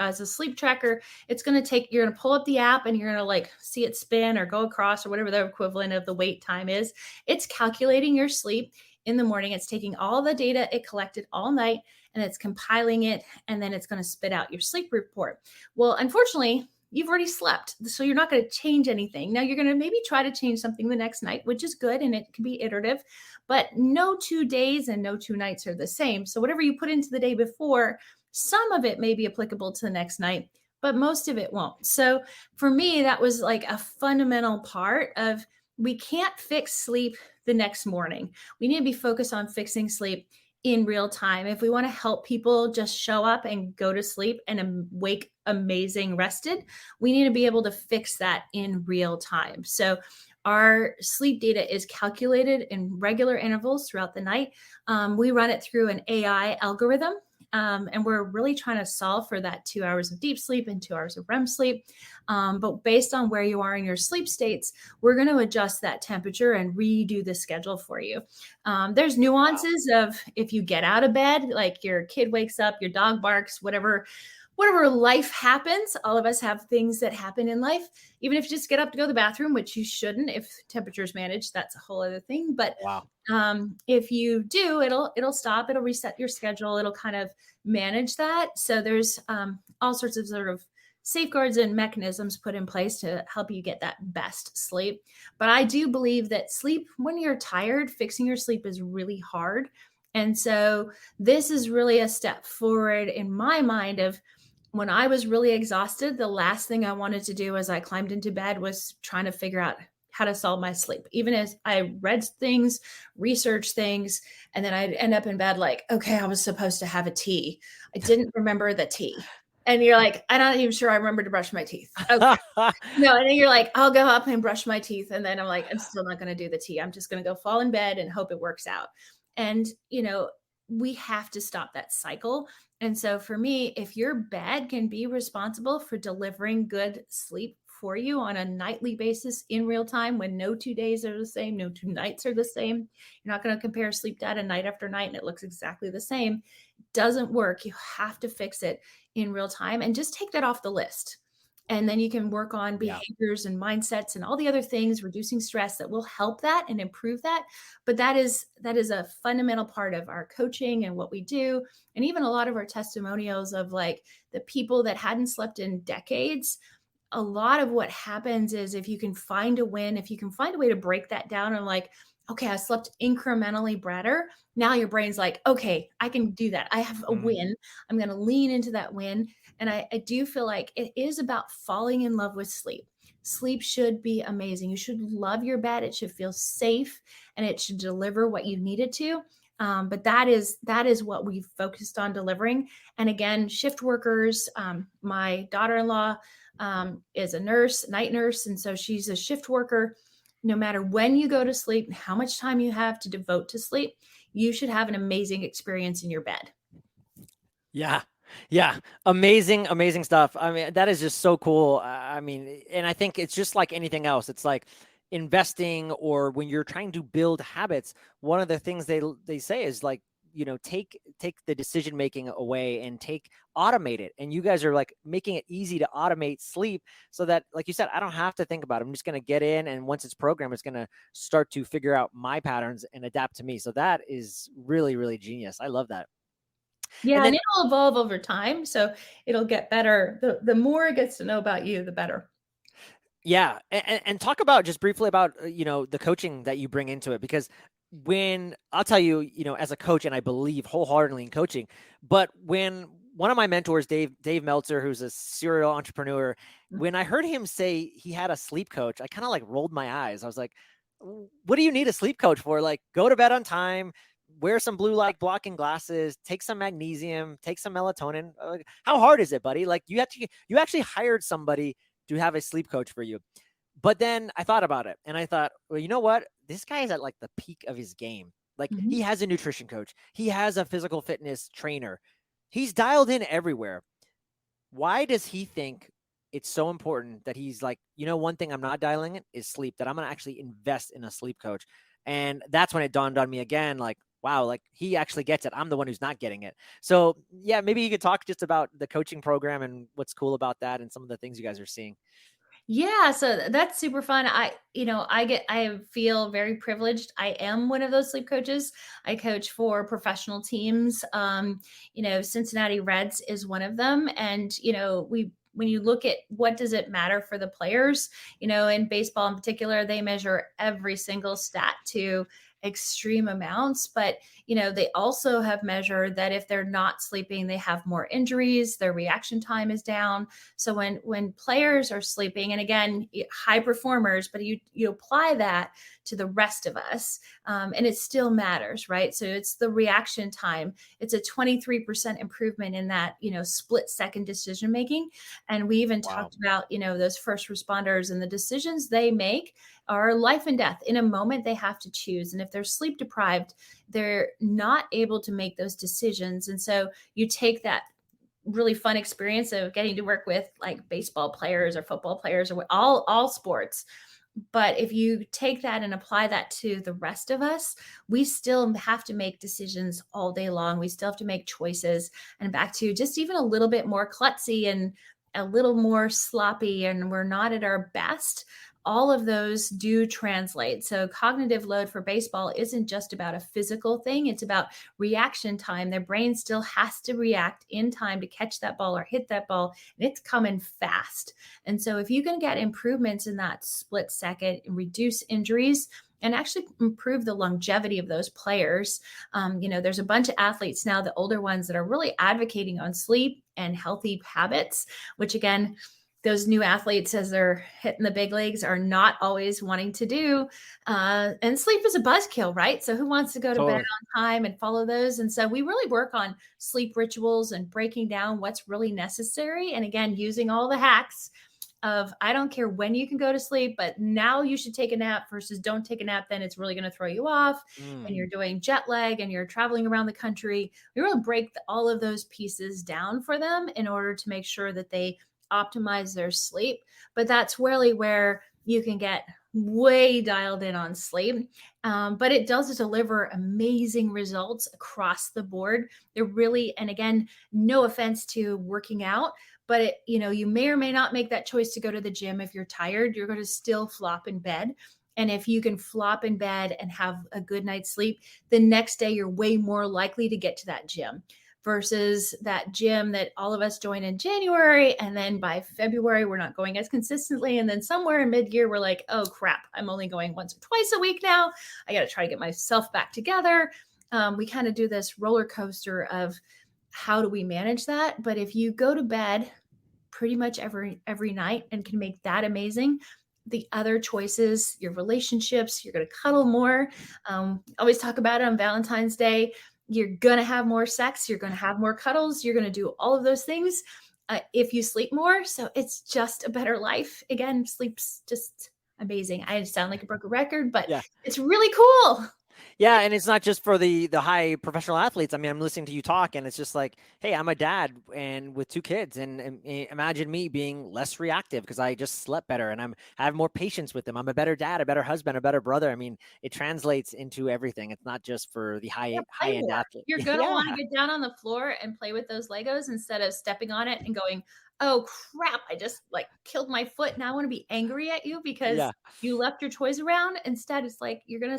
A: as a sleep tracker, it's going to take, you're going to pull up the app and you're going to like see it spin or go across or whatever the equivalent of the wait time is. It's calculating your sleep in the morning. It's taking all the data it collected all night and it's compiling it, and then it's going to spit out your sleep report. Well, unfortunately, you've already slept, so you're not going to change anything. Now you're going to maybe try to change something the next night, which is good, and it can be iterative, but no 2 days and no 2 nights are the same. So whatever you put into the day before, some of it may be applicable to the next night, but most of it won't. So for me, that was like a fundamental part of, we can't fix sleep the next morning. We need to be focused on fixing sleep in real time. If we want to help people just show up and go to sleep and wake amazing rested, we need to be able to fix that in real time. So our sleep data is calculated in regular intervals throughout the night. We run it through an AI algorithm. And we're really trying to solve for that 2 hours of deep sleep and 2 hours of REM sleep. But based on where you are in your sleep states, we're going to adjust that temperature and redo the schedule for you. There's nuances of if you get out of bed, like your kid wakes up, your dog barks, whatever life happens. All of us have things that happen in life. Even if you just get up to go to the bathroom, which you shouldn't, if temperature's managed, that's a whole other thing. But
B: Wow.
A: if you do, it'll stop, it'll reset your schedule, it'll kind of manage that. So there's all sorts of sort of safeguards and mechanisms put in place to help you get that best sleep. But I do believe that sleep, when you're tired, fixing your sleep is really hard. And so this is really a step forward in my mind of, when I was really exhausted, the last thing I wanted to do as I climbed into bed was trying to figure out how to solve my sleep. Even as I read things, researched things, and then I'd end up in bed like, okay, I was supposed to have a tea. I didn't remember the tea. And you're like, I'm not even sure I remember to brush my teeth. Okay. No, and then you're like, I'll go up and brush my teeth. And then I'm like, I'm still not going to do the tea. I'm just going to go fall in bed and hope it works out. And, we have to stop that cycle. And so for me, if your bed can be responsible for delivering good sleep for you on a nightly basis in real time, when no 2 days are the same, no 2 nights are the same, you're not going to compare sleep data night after night and it looks exactly the same. It doesn't work. You have to fix it in real time and just take that off the list. And then you can work on
B: Yeah.
A: behaviors and mindsets and all the other things, reducing stress, that will help that and improve that. But that is a fundamental part of our coaching and what we do. And even a lot of our testimonials of like the people that hadn't slept in decades, a lot of what happens is, if you can find a win, if you can find a way to break that down and like, okay, I slept incrementally better. Now your brain's like, okay, I can do that. I have a
B: Mm.
A: win. I'm going to lean into that win. And I do feel like it is about falling in love with sleep. Sleep should be amazing. You should love your bed. It should feel safe and it should deliver what you need it to. But that is what we've focused on delivering. And again, shift workers, my daughter-in-law is a nurse, night nurse. And so she's a shift worker. No matter when you go to sleep, how much time you have to devote to sleep, you should have an amazing experience in your bed.
B: Yeah. Yeah. Amazing, amazing stuff. I mean, that is just so cool. I mean, and I think it's just like anything else. It's like investing, or when you're trying to build habits, one of the things they say is like, take the decision making away and automate it. And you guys are like making it easy to automate sleep so that, like you said, I don't have to think about it. I'm just going to get in, and once it's programmed, it's going to start to figure out my patterns and adapt to me. So that is really, really genius. I love that.
A: Yeah,
B: And
A: and
B: then,
A: it'll evolve over time, so it'll get better. The more it gets to know about you, the better.
B: yeah, and talk about just briefly about the coaching that you bring into it, because when I'll tell you, as a coach, and I believe wholeheartedly in coaching, but when one of my mentors, Dave Meltzer, who's a serial entrepreneur, when I heard him say he had a sleep coach, I kind of like rolled my eyes. I was like, what do you need a sleep coach for? Like, go to bed on time, wear some blue light blocking glasses, take some magnesium, take some melatonin. How hard is it, buddy? Like, you actually hired somebody to have a sleep coach for you. But then I thought about it and I thought, well, you know what? This guy is at like the peak of his game. Like,
A: Mhm.
B: he has a nutrition coach. He has a physical fitness trainer. He's dialed in everywhere. Why does he think it's so important that he's like, one thing I'm not dialing in is sleep, that I'm going to actually invest in a sleep coach? And that's when it dawned on me again, like, wow, like he actually gets it. I'm the one who's not getting it. So yeah, maybe you could talk just about the coaching program and what's cool about that and some of the things you guys are seeing.
A: Yeah, so that's super fun. I feel very privileged. I am one of those sleep coaches. I coach for professional teams. Cincinnati Reds is one of them. And, we when you look at what does it matter for the players, in baseball in particular, they measure every single stat to extreme amounts. But, they also have measured that if they're not sleeping, they have more injuries, their reaction time is down. So when players are sleeping, and again, high performers, but you apply that to the rest of us, and it still matters, right? So it's the reaction time. It's a 23% improvement in that split second decision making, and we even
B: Wow.
A: talked about those first responders and the decisions they make are life and death. In a moment, they have to choose, and if they're sleep deprived, they're not able to make those decisions. And so you take that really fun experience of getting to work with like baseball players or football players or all sports. But if you take that and apply that to the rest of us, we still have to make decisions all day long. We still have to make choices, and back to just even a little bit more klutzy and a little more sloppy, and we're not at our best. All of those do translate. So cognitive load for baseball isn't just about a physical thing, it's about reaction time. Their brain still has to react in time to catch that ball or hit that ball, and it's coming fast. And so, if you can get improvements in that split second, reduce injuries, and actually improve the longevity of those players, there's a bunch of athletes now, the older ones, that are really advocating on sleep and healthy habits, which again, those new athletes as they're hitting the big leagues are not always wanting to do. And sleep is a buzzkill, right? So who wants to go to bed
B: Totally.
A: on time and follow those? And so we really work on sleep rituals and breaking down what's really necessary. And again, using all the hacks of I don't care when you can go to sleep, but now you should take a nap versus don't take a nap, then it's really going to throw you off.
B: Mm,
A: And you're doing jet lag and you're traveling around the country. We really break all of those pieces down for them in order to make sure that they optimize their sleep. But that's really where you can get way dialed in on sleep. But it does deliver amazing results across the board. They're really, and again, no offense to working out, but you may or may not make that choice to go to the gym. If you're tired, you're going to still flop in bed. And if you can flop in bed and have a good night's sleep, the next day you're way more likely to get to that gym versus that gym that all of us join in January. And then by February, we're not going as consistently. And then somewhere in mid year, we're like, oh crap, I'm only going once or twice a week now. I got to try to get myself back together. We kind of do this roller coaster of how do we manage that? But if you go to bed pretty much every night and can make that amazing, the other choices, your relationships, you're going to cuddle more. Always talk about it on Valentine's Day. You're going to have more sex, you're going to have more cuddles, you're going to do all of those things if you sleep more. So it's just a better life. Again, sleep's just amazing. I sound like a broken record, but
B: yeah.
A: it's really cool.
B: Yeah, and it's not just for the high professional athletes. I mean, I'm listening to you talk, and it's just like, hey, I'm a dad and with two kids, and imagine me being less reactive because I just slept better, and I have more patience with them. I'm a better dad, a better husband, a better brother. I mean, it translates into everything. It's not just for the
A: Yeah,
B: high
A: play
B: end
A: more.
B: athlete.
A: You're gonna
B: Yeah,
A: wanna get down on the floor and play with those Legos instead of stepping on it and going, "Oh, crap, I just, like, killed my foot. Now I wanna be angry at you because
B: yeah,
A: you left your toys around." Instead, it's like, you're gonna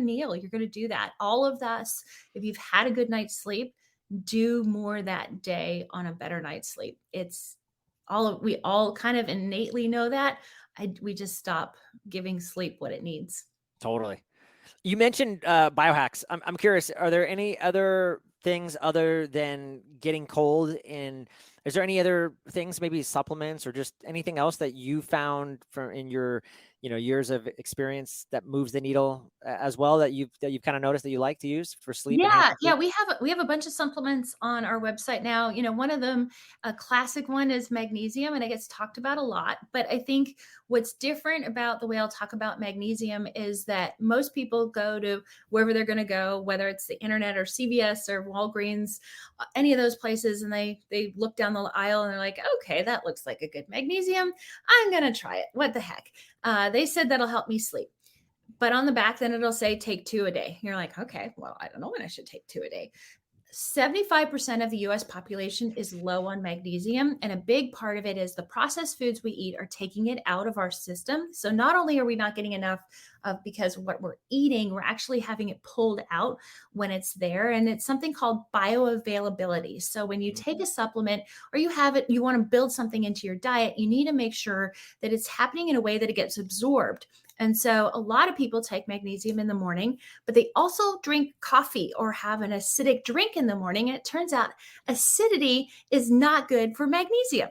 A: kneel, you're gonna do that. All of this, if you've had a good night's sleep, do more that day on a better night's sleep. It's we all kind of innately know that. We just stop giving sleep what it needs.
B: totally. You mentioned biohacks. I'm curious. Are there any other things other than getting cold? And is there any other things, maybe supplements or just anything else that you found from in your, years of experience that moves the needle as well that you've kind of noticed that you like to use for sleep,
A: Yeah,
B: enhancing
A: yeah,
B: sleep?
A: we have a bunch of supplements on our website now. One of them, a classic one is magnesium, and it gets talked about a lot. But I think what's different about the way I'll talk about magnesium is that most people go to wherever they're going to go, whether it's the internet or CVS or Walgreens, any of those places, and they look down the aisle and they're like, okay, that looks like a good magnesium. I'm going to try it. What the heck? They said that'll help me sleep. But on the back, then it'll say take 2 a day. You're like, okay, well, I don't know when I should take 2 a day. 75% of the US population is low on magnesium. And a big part of it is the processed foods we eat are taking it out of our system. So not only are we not getting enough of because what we're eating, we're actually having it pulled out when it's there. And it's something called bioavailability. So when you take a supplement or you have it, you want to build something into your diet, you need to make sure that it's happening in a way that it gets absorbed. And so a lot of people take magnesium in the morning, but they also drink coffee or have an acidic drink in the morning. And it turns out acidity is not good for magnesium.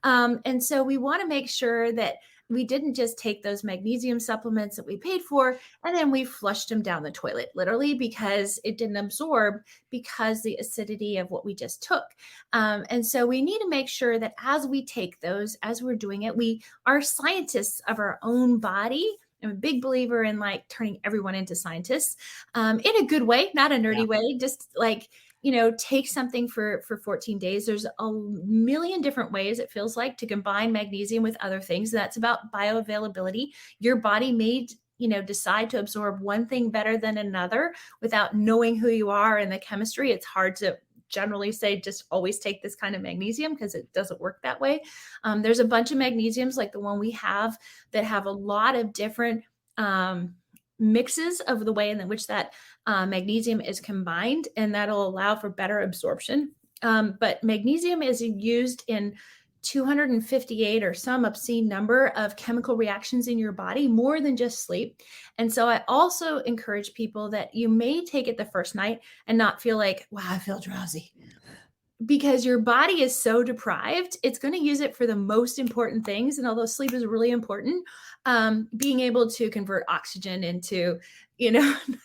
A: And so we want to make sure that we didn't just take those magnesium supplements that we paid for and then we flushed them down the toilet, literally, because it didn't absorb because the acidity of what we just took. And so we need to make sure that as we take those, as we're doing it, we are scientists of our own body. I'm a big believer in like turning everyone into scientists in a good way, not a
B: Yeah.
A: nerdy way, just like, take something for 14 days. There's a million different ways it feels like to combine magnesium with other things. That's about bioavailability. Your body may decide to absorb one thing better than another without knowing who you are and the chemistry. It's hard to generally say just always take this kind of magnesium because it doesn't work that way. There's a bunch of magnesiums like the one we have that have a lot of different mixes of the way in which that magnesium is combined, and that'll allow for better absorption. But magnesium is used in 258 or some obscene number of chemical reactions in your body, more than just sleep. And so I also encourage people that you may take it the first night and not feel like, wow, I feel drowsy, because your body is so deprived, it's going to use it for the most important things. And although sleep is really important, being able to convert oxygen into,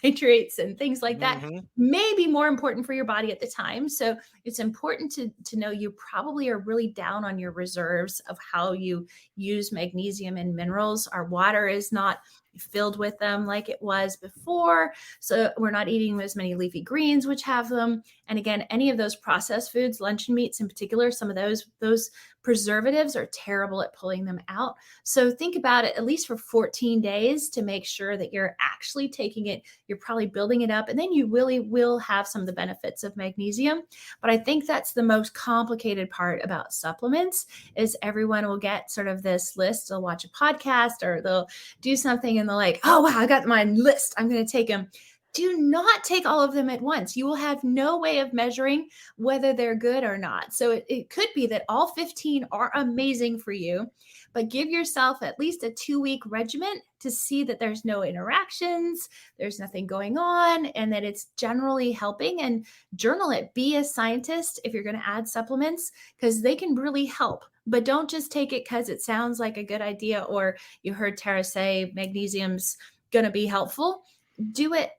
A: nitrates and things like that
B: Mm-hmm.
A: may be more important for your body at the time. So it's important to know you probably are really down on your reserves of how you use magnesium and minerals. Our water is not filled with them like it was before. So we're not eating as many leafy greens, which have them. And again, any of those processed foods, luncheon meats in particular, some of those preservatives are terrible at pulling them out. So think about it at least for 14 days to make sure that you're actually taking it. You're probably building it up, and then you really will have some of the benefits of magnesium. But I think that's the most complicated part about supplements is everyone will get sort of this list. They'll watch a podcast or they'll do something and they're like, oh, wow, I got my list. I'm going to take them. Do not take all of them at once. You will have no way of measuring whether they're good or not. So it could be that all 15 are amazing for you, but give yourself at least a 2-week regimen to see that there's no interactions, there's nothing going on, and that it's generally helping. And journal it. Be a scientist if you're going to add supplements because they can really help. But don't just take it because it sounds like a good idea or you heard Tara say magnesium's going to be helpful. Do it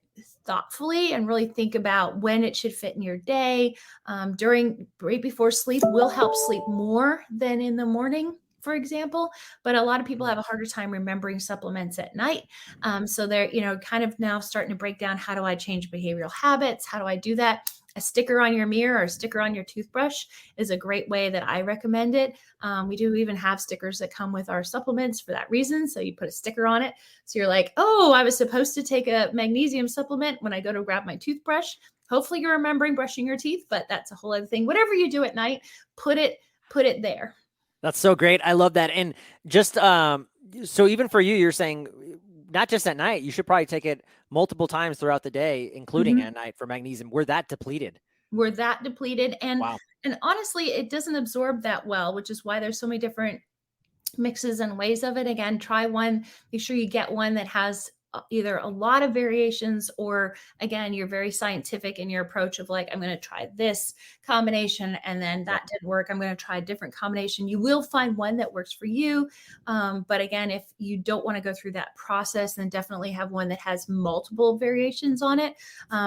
A: thoughtfully and really think about when it should fit in your day. During right before sleep will help sleep more than in the morning, for example. But a lot of people have a harder time remembering supplements at night. So they're, kind of now starting to break down, how do I change behavioral habits? How do I do that? A sticker on your mirror or a sticker on your toothbrush is a great way that I recommend it. We do even have stickers that come with our supplements for that reason. So you put a sticker on it. So you're like, oh, I was supposed to take a magnesium supplement when I go to grab my toothbrush. Hopefully you're remembering brushing your teeth, but that's a whole other thing. Whatever you do at night, put it there.
B: That's so great. I love that. And just so even for you, you're saying not just at night, you should probably take it multiple times throughout the day, including
A: Mhm.
B: at night for magnesium. We're that depleted.
A: We're that depleted. And
B: Wow.
A: and honestly, it doesn't absorb that well, which is why there's so many different mixes and ways of it. Again, try one, make sure you get one that has either a lot of variations or again, you're very scientific in your approach of like, I'm going to try this combination and then
B: Yep.
A: that didn't work. I'm going to try a different combination. You will find one that works for you. But again, if you don't want to go through that process, then definitely have one that has multiple variations on it.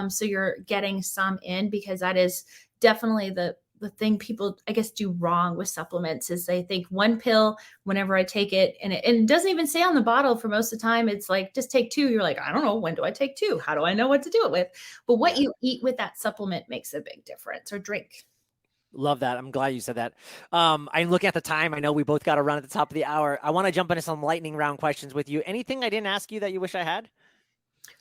A: So you're getting some in, because that is definitely the thing people, I guess, do wrong with supplements is they think one pill whenever I take it, and it doesn't even say on the bottle for most of the time. It's like, just take 2. You're like, I don't know, when do I take 2? How do I know what to do it with? But what
B: Yeah.
A: you eat with that supplement makes a big difference, or drink.
B: Love that. I'm glad you said that. I'm looking at the time. I know we both got to run at the top of the hour. I want to jump into some lightning round questions with you. Anything I didn't ask you that you wish I had?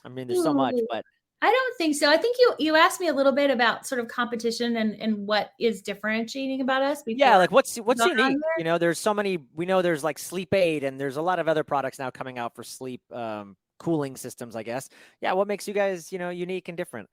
B: I mean, there's so much,
A: Ooh,
B: but
A: I don't think so. I think you asked me a little bit about sort of competition and what is differentiating about us
B: yeah,
A: before
B: like what's
A: going on
B: unique?
A: there.
B: You know, there's so many. We know there's like sleep aid, and there's a lot of other products now coming out for sleep cooling systems, I guess. Yeah, what makes you guys, unique and different?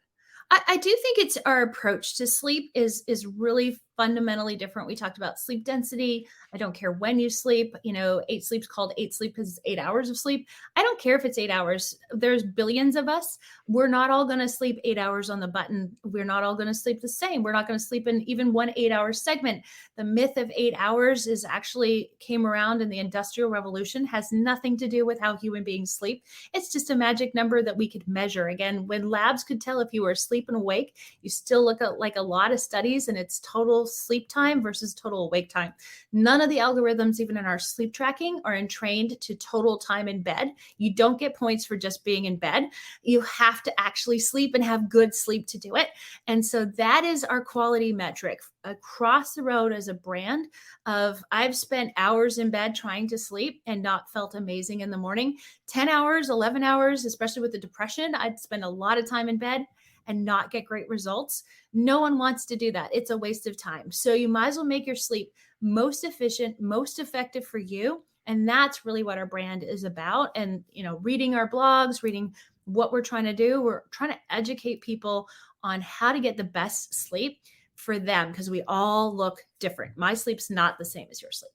A: I do think it's our approach to sleep is really fundamentally different. We talked about sleep density. I don't care when you sleep. Eight sleep's called eight sleep because it's 8 hours of sleep. I don't care if it's 8 hours. There's billions of us. We're not all going to sleep 8 hours on the button. We're not all going to sleep the same. We're not going to sleep in even one 8 hour segment. The myth of 8 hours is actually came around in the Industrial Revolution, has nothing to do with how human beings sleep. It's just a magic number that we could measure. Again, when labs could tell if you were asleep and awake, you still look at like a lot of studies and it's total sleep time versus total awake time. None of the algorithms, even in our sleep tracking, are entrained to total time in bed. You don't get points for just being in bed. You have to actually sleep and have good sleep to do it. And so that is our quality metric across the road as a brand of I've spent hours in bed trying to sleep and not felt amazing in the morning. 10 hours, 11 hours, especially with the depression, I'd spend a lot of time in bed and not get great results. No one wants to do that. It's a waste of time. So you might as well make your sleep most efficient, most effective for you. And that's really what our brand is about. And, reading our blogs, reading what we're trying to do, we're trying to educate people on how to get the best sleep for them because we all look different. My sleep's not the same as your sleep.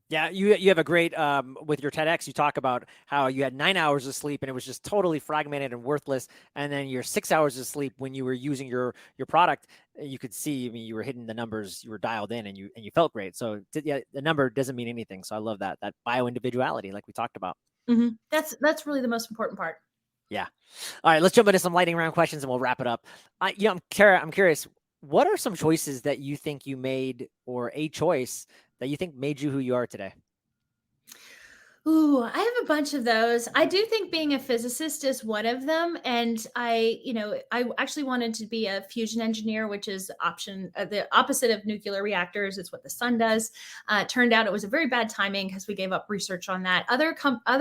B: Yeah, you have a great with your TEDx. You talk about how you had 9 hours of sleep and it was just totally fragmented and worthless. And then your 6 hours of sleep when you were using your product, you could see. I mean, you were hitting the numbers, you were dialed in, and you felt great. So yeah, the number doesn't mean anything. So I love that bio individuality, like we talked about.
A: Mm-hmm. That's really the most important part.
B: Yeah. All right, let's jump into some lightning round questions and we'll wrap it up. I'm curious. What are some choices that you think you made, or a choice that you think made you who you are today?
A: Ooh, I have a bunch of those. I do think being a physicist is one of them. And I actually wanted to be a fusion engineer, which is the opposite of nuclear reactors. It's what the sun does. Turned out it was a very bad timing because we gave up research on that. Other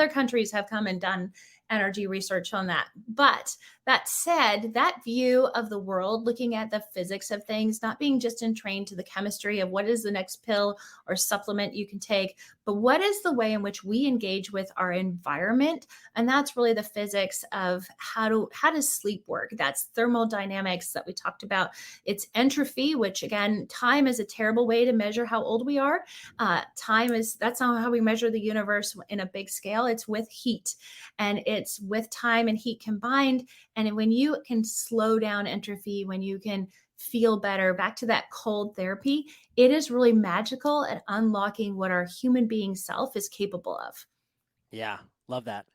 A: countries have come and done energy research on that. But that said, that view of the world, looking at the physics of things, not being just entrained to the chemistry of what is the next pill or supplement you can take, but what is the way in which we engage with our environment? And that's really the physics of how does sleep work? That's thermodynamics that we talked about. It's entropy, which again, time is a terrible way to measure how old we are. That's not how we measure the universe in a big scale. It's with heat, and it's with time and heat combined. And when you can slow down entropy, when you can feel better, back to that cold therapy, it is really magical at unlocking what our human being self is capable of.
B: Yeah, love that.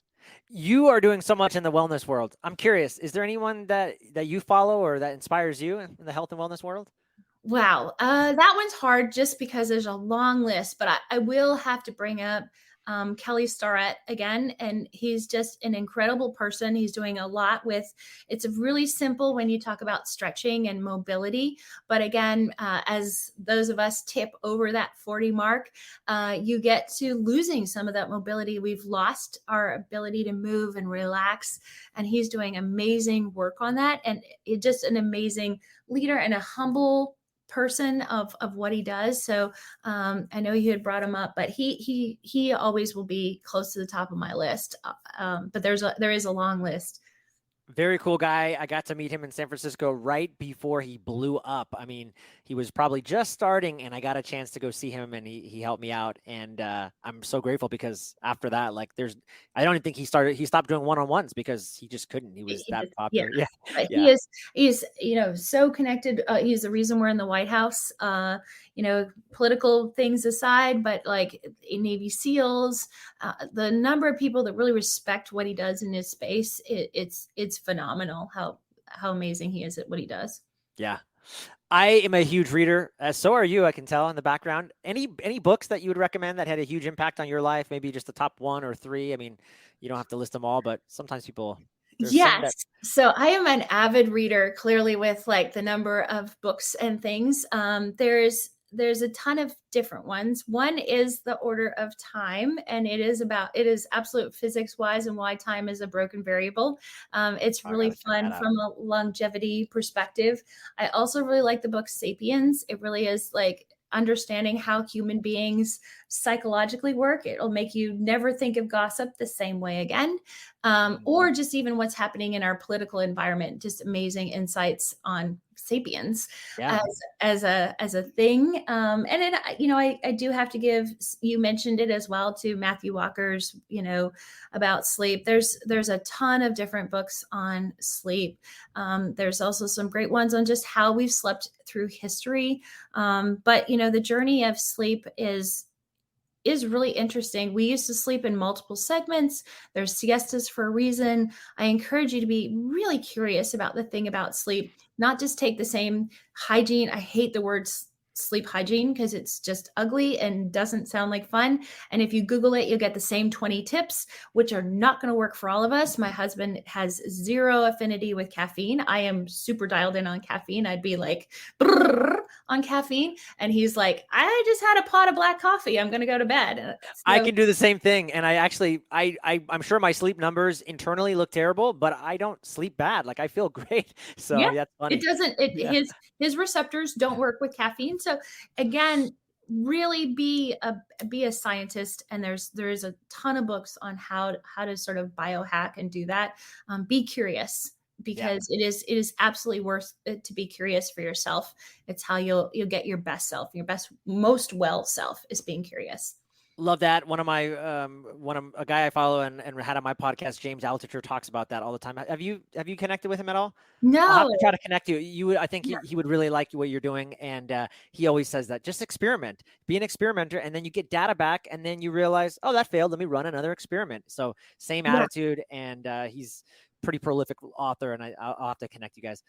B: You are doing so much in the wellness world. I'm curious, is there anyone that you follow or that inspires you in the health and wellness world?
A: Wow. That one's hard just because there's a long list, but I will have to bring up Kelly Starrett again. And he's just an incredible person. He's doing a lot with it's really simple when you talk about stretching and mobility. But again, as those of us tip over that 40 mark, you get to losing some of that mobility. We've lost our ability to move and relax. And he's doing amazing work on that. And it just an amazing leader and a humble person of what he does. So I know you had brought him up, but he always will be close to the top of my list. But there is a long list.
B: Very cool guy. I got to meet him in San Francisco right before he blew up. I mean, he was probably just starting, and I got a chance to go see him, and he helped me out. And I'm so grateful because after that, like, I don't even think he stopped doing one-on-ones because he just couldn't. He was that
A: Yeah,
B: popular. Yeah.
A: but
B: Yeah.
A: he's so connected. He's the reason we're in the White House. Political things aside, but like in Navy SEALs, the number of people that really respect what he does in his space, it's phenomenal how amazing he is at what he does.
B: Yeah. I am a huge reader. So are you, I can tell in the background. Any books that you would recommend that had a huge impact on your life? Maybe just the top one or three. I mean, you don't have to list them all, but sometimes there's some
A: Yes.
B: that.
A: So I am an avid reader, clearly with like the number of books and things. There's there's a ton of different ones. One is the order of time, and it is absolute physics wise and why time is a broken variable. It's
B: I
A: really
B: gotta check
A: fun
B: that out.
A: from a longevity perspective. I also really like the book Sapiens. It really is like understanding how human beings psychologically work. It'll make you never think of gossip the same way again,
B: Mhm.
A: or just even what's happening in our political environment. Just amazing insights on Sapiens
B: Yeah.
A: as as a thing. And then you know, I do have to give, you mentioned it as well, to Matthew Walker's, you know, about sleep. There's a ton of different books on sleep. There's also some great ones on just how we've slept through history. But you know, the journey of sleep is really interesting. We used to sleep in multiple segments. There's siestas for a reason. I encourage you to be really curious about the thing about sleep, not just take the same hygiene. I hate the word sleep hygiene because it's just ugly and doesn't sound like fun. And if you Google it, you'll get the same 20 tips, which are not going to work for all of us. My husband has zero affinity with caffeine. I am super dialed in on caffeine. I'd be like, on caffeine, and he's like, I just had a pot of black coffee, I'm gonna go to bed.
B: I
A: So
B: can do the same thing, and I actually, I'm sure my sleep numbers internally look terrible, but I don't sleep bad. Like I feel great.
A: yeah,
B: So that's
A: it
B: funny.
A: doesn't,
B: Yeah.
A: his receptors don't work with caffeine. So again, really be a scientist, and there is a ton of books on how to sort of biohack and do that. Be curious,
B: Yeah.
A: because it is absolutely worth it to be curious for yourself. It's how you'll get your best self, your best, most well self, is being curious.
B: Love that. One of a guy I follow and had on my podcast, James Altucher, talks about that all the time. Have you connected with him at all? I'll have
A: No.
B: to try to connect you. I think he would really like what you're doing. And he always says that just experiment, be an experimenter. And then you get data back and then you realize, oh, that failed. Let me run another experiment. So same
A: Yeah,
B: attitude. And he's pretty prolific author. And I'll have to connect you guys.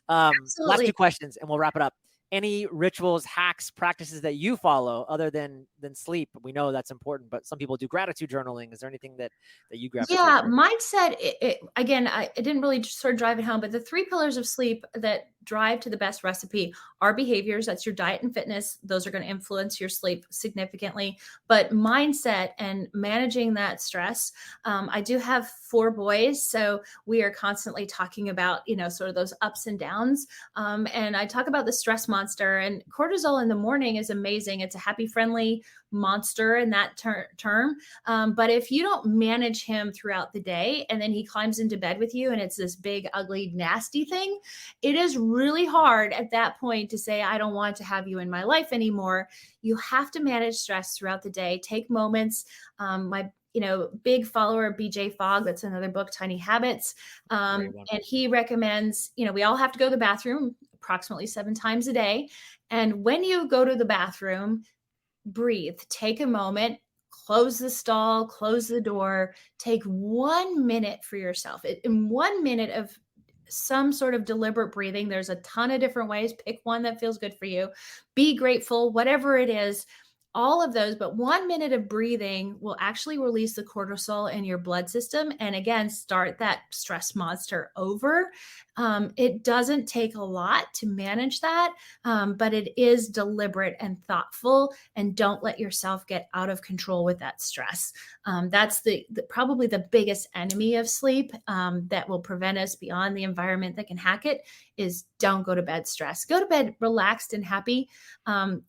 B: Last
A: absolutely.
B: two questions and we'll wrap it up. Any rituals, hacks, practices that you follow other than sleep? We know that's important, but some people do gratitude journaling. Is there anything that you gravitate
A: Yeah,
B: towards?
A: mindset. Again, it didn't really sort of drive it home, but the three pillars of sleep that drive to the best recipe are behaviors. That's your diet and fitness. Those are going to influence your sleep significantly. But mindset and managing that stress. I do have four boys, so we are constantly talking about, you know, sort of those ups and downs. And I talk about the stress monster, and cortisol in the morning is amazing. It's a happy, friendly monster in that term. But if you don't manage him throughout the day and then he climbs into bed with you and it's this big, ugly, nasty thing, it is really hard at that point to say, I don't want to have you in my life anymore. You have to manage stress throughout the day. Take moments. My big follower of BJ Fogg, that's another book, Tiny Habits.
B: Great one.
A: And he recommends, we all have to go to the bathroom approximately 7 times a day. And when you go to the bathroom, breathe, take a moment, close the stall, close the door, take 1 minute for yourself. In 1 minute of some sort of deliberate breathing, there's a ton of different ways. Pick one that feels good for you. Be grateful, whatever it is. All of those, but 1 minute of breathing will actually release the cortisol in your blood system. And again, start that stress monster over. It doesn't take a lot to manage that, but it is deliberate and thoughtful. And don't let yourself get out of control with that stress. That's probably the biggest enemy of sleep, that will prevent us beyond the environment that can hack it. Is don't go to bed stressed. Go to bed relaxed and happy.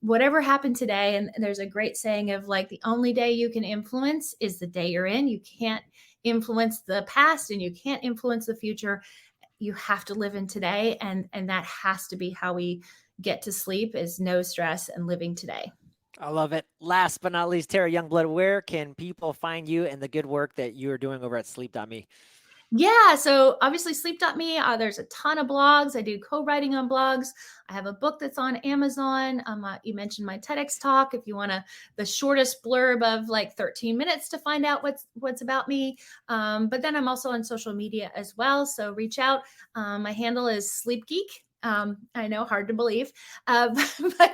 A: Whatever happened today, and there's a great saying of like, the only day you can influence is the day you're in. You can't influence the past and you can't influence the future. You have to live in today, and that has to be how we get to sleep, is no stress and living today.
B: I love it. Last but not least, Tara Youngblood, where can people find you and the good work that you are doing over at sleep.me?
A: Yeah, so obviously sleep.me, there's a ton of blogs. I do co-writing on blogs. I have a book that's on Amazon. You mentioned my TEDx talk. If you want the shortest blurb of like 13 minutes to find out what's about me. But then I'm also on social media as well. So reach out. My handle is Sleep Geek. I know, hard to believe, but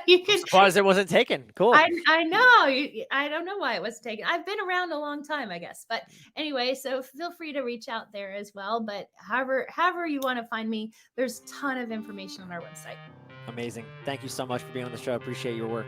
A: you
B: I'm
A: can.
B: surprised it wasn't taken. Cool.
A: I know. I don't know why it was taken. I've been around a long time, I guess. But anyway, so feel free to reach out there as well. But however you want to find me, there's a ton of information on our website.
B: Amazing. Thank you so much for being on the show. I appreciate your work.